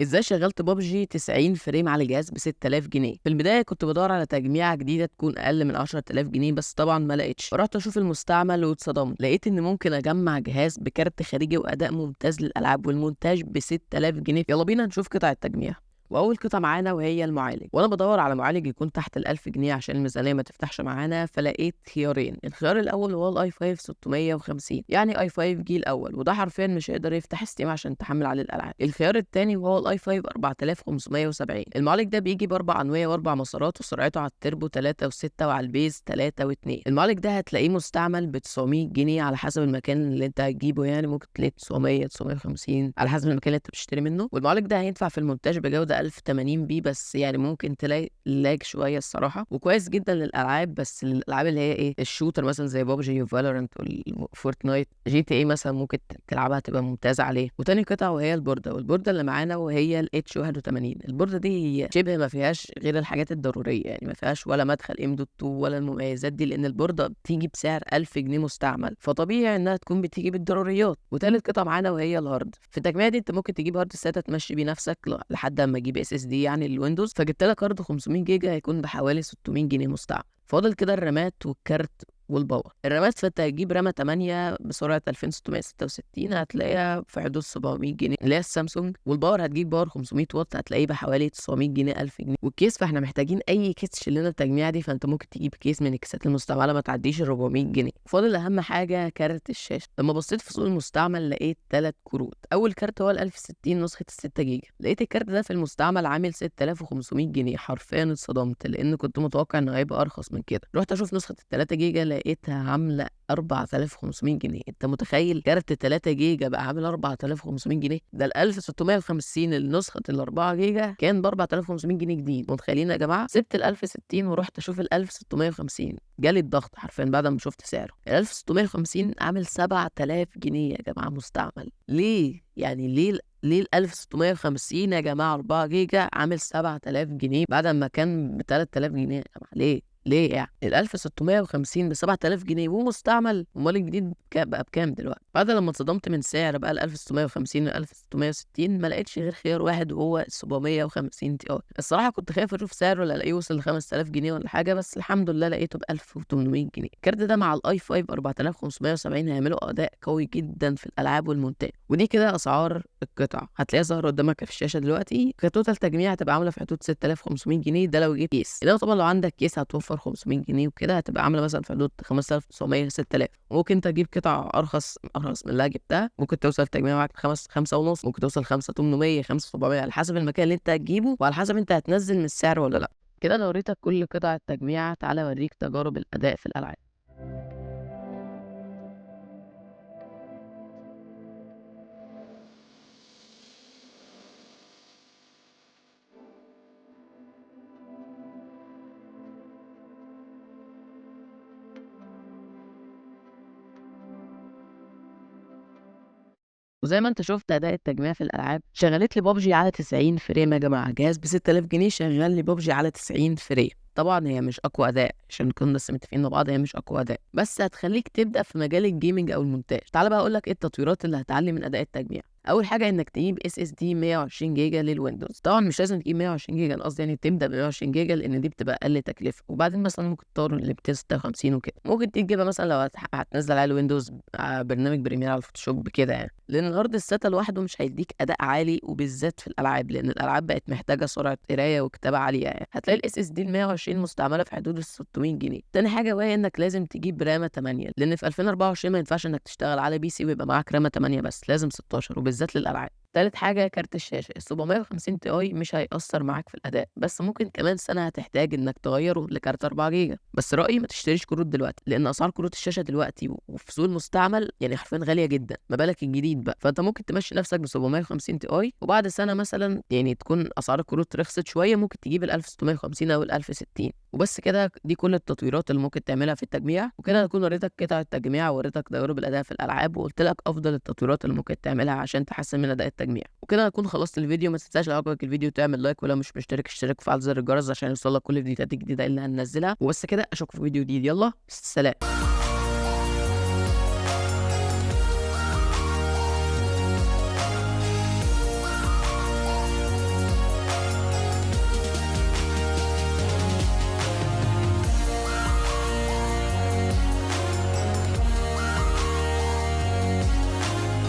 ازاي شغلت بابجي 90 فريم على جهاز ب 6000 جنيه؟ في البدايه كنت بدور على تجميعه جديده تكون اقل من 10000 جنيه، بس طبعا ما لقيتش. رحت اشوف المستعمل واتصدمت، لقيت ان ممكن اجمع جهاز بكارت خارجي واداء ممتاز للالعاب والمونتاج ب 6000 جنيه. يلا بينا نشوف قطع التجميع. واول قطعه معانا وهي المعالج، وانا بدور على معالج يكون تحت ال1000 جنيه عشان الميزانيه ما تفتحش معانا، فلقيت خيارين. الخيار الاول هو الاي 5 650، يعني اي 5 جيل اول، وده حرفيا مش هيقدر يفتح ستيم عشان تحمل عليه الالعاب. الخيار الثاني وهو الاي 5 4570. المعالج ده بيجي باربع انويه واربع مسارات، وسرعته على التربو 3 و6 وعلى البيز 3 و2. المعالج ده هتلاقيه مستعمل ب 900 جنيه على حسب المكان اللي انت هتجيبه، يعني ممكن تلاقيه 900 950 على حسب المكان اللي انت بتشتري منه. والمعالج ده هينفع في المونتاج بجوده 1080 بي، بس يعني ممكن تلاقي لاج شويه الصراحه، وكويس جدا للالعاب، بس للالعاب اللي هي ايه الشوتر مثلا زي بابجي وفالورانت وفورتنايت جي تي اي مثلا، ممكن تلعبها تبقى ممتازه عليه. وتاني قطعه وهي البورده، والبورده اللي معانا وهي الاتش 81. البورده دي هي شبه ما فيهاش غير الحاجات الضروريه، يعني ما فيهاش ولا مدخل ام دوت 2 ولا المميزات دي، لان البورده بتيجي بسعر 1000 جنيه مستعمل، فطبيعي انها تكون بتيجي بالضروريات. وتالت قطعه معانا وهي الهارد. في التجميع دي انت ممكن تجيب هارد ساتا تمشي بيه نفسك لحد اما تجيب اس اس دي يعني الويندوز، فجبت لك هارد 500 جيجا هيكون بحوالي 600 جنيه مستعمل. فاضل كده الرامات والكارت والباور. الرامات فانت هتجيب رامه 8 بسرعه 2666 هتلاقيها في حدود 700 جنيه اللي هي السامسونج. والباور هتجيب باور 500 واط هتلاقيه بحوالي 900 جنيه 1000 جنيه. والكيس فاحنا محتاجين اي كيس تشيل لنا التجميعه دي، فانت ممكن تجيب كيس من الكيسات المستعمله ما تعديش ال 400 جنيه. فاضل اهم حاجه كارت الشاشه. لما بصيت في سوق المستعمل لقيت 3 كروت. اول كارت هو ال 1060 نسخه ال 6 جيجا. لقيت الكارت ده في المستعمل عامل 6500 جنيه. حرفيا اتصدمت لان كنت متوقع انه هيبقى ارخص من كده. رحت اشوف نسخه ال 3 جيجا لقيتها عامله 4500 جنيه. انت متخيل كارت 3 جيجا بقى عامل 4500 جنيه؟ ده ال 1650 النسخه ال 4 جيجا كان ب 4500 جنيه جديد. متخيلين يا جماعه؟ سبت ال 1060 ورحت اشوف ال 1650. جالي الضغط حرفيا بعد ما شفت سعره. ال 1650 عامل 7000 جنيه يا جماعه مستعمل. ليه؟ يعني ليه ال 1650 يا جماعه 4 جيجا عامل 7000 جنيه بعد ما كان ب 3000 جنيه يا جماعه؟ ليه يعني ال 1650 ب 7000 جنيه ومستعمل؟ امال الجديد بقى بكام دلوقتي؟ بعد لما اتصدمت من سعر بقى ال 1650 ل 1660 ما لقيتش غير خيار واحد وهو ال 750 تي اي. الصراحه كنت خايف اشوف سعره لا الاقيه وصل ل 5000 جنيه ولا حاجه، بس الحمد لله لقيته ب 1800 جنيه. الكارت ده مع الاي 5 4570 هيعملوا اداء قوي جدا في الالعاب والمونتاج. ودي كده اسعار القطع هتلاقيها ظاهره قدامك في الشاشه دلوقتي. كتوتال تجميع هتبقى عامله في حدود 6500 جنيه ده لو جبت كيس. انما طبعا لو عندك كيس هتوفر 500 جنيه وكده هتبقى عامله مثلا في حدود 5900 6000. ممكن تجيب قطع ارخص من اللي جبتها، ممكن توصل تجميع معاك 5 ونص، ممكن توصل 5800 5700 على حسب المكان اللي انت هتجيبه وعلى حسب انت هتنزل من السعر ولا لا. كده انا وريتك كل قطع التجميع، تعالى اوريك تجارب الاداء في الالعاب. وزي ما انت شفت اداء التجميع في الالعاب، شغلت لي بابجي على 90 فريم يا جماعه. جهاز ب 6000 جنيه شغال لي بابجي على 90 فريم. طبعا هي مش اقوى اداء عشان نكون بس متفقين مع بعض، هي مش اقوى اداء، بس هتخليك تبدا في مجال الجيمنج او المونتاج. تعال بقى اقول لك ايه التطويرات اللي هتعلي من اداء التجميع. اول حاجه انك تجيب اس اس دي 120 جيجا للويندوز. طبعا مش لازم تجيب 120 جيجا، انا قصدي يعني تبدا ب 120 جيجا لان دي بتبقى اقل تكلفه، وبعدين مثلا ممكن تطور ل 256 وكده. ممكن تجيبها مثلا لو هتنزل على الويندوز برنامج بريمير على الفوتوشوب كده يعني، لان الهارد الساتا لوحده مش هيديك اداء عالي، وبالذات في الالعاب لان الالعاب بقت محتاجه سرعه قرايه وكتابه عاليه يعني. هتلاقي الاس اس دي ال 120 مستعمله في حدود ال 600 جنيه. تاني حاجه وهي انك لازم تجيب رامه 8، لان في 2024 ما ينفعش انك تشتغل على بي سي ويبقى معاك رامه 8 بس، لازم 16 وبالذات للالعاب. تالت حاجة كارت الشاشة. ال 750 تي اي مش هيأثر معاك في الأداء، بس ممكن كمان سنة هتحتاج إنك تغيره لكارت 4 جيجا. بس رأيي ما تشتريش كروت دلوقتي، لأن أسعار كروت الشاشة دلوقتي وفي سوق المستعمل يعني حرفيا غالية جدا، ما بالك الجديد بقى. فأنت ممكن تمشي نفسك ب 750 تي اي، وبعد سنة مثلا يعني تكون أسعار الكروت رخصت شوية، ممكن تجيب ال 1650 أو ال 1060 وبس. كده دي كل التطويرات اللي ممكن تعملها في التجميع. وكده هكون وريتك قطع التجميع ووريتك تجارب الأداء في الألعاب، وقلت لك أفضل التطويرات اللي ممكن تعملها عشان تحسن من أداء التجميع. وكده هكون خلصت الفيديو. ما تنساش لو عجبك الفيديو تعمل لايك، ولو مش مشترك اشترك وفعل زر الجرس عشان يوصلك كل الفيديوهات الجديدة اللي هننزلها. وبس كده، اشوفك في فيديو جديد. يلا سلام.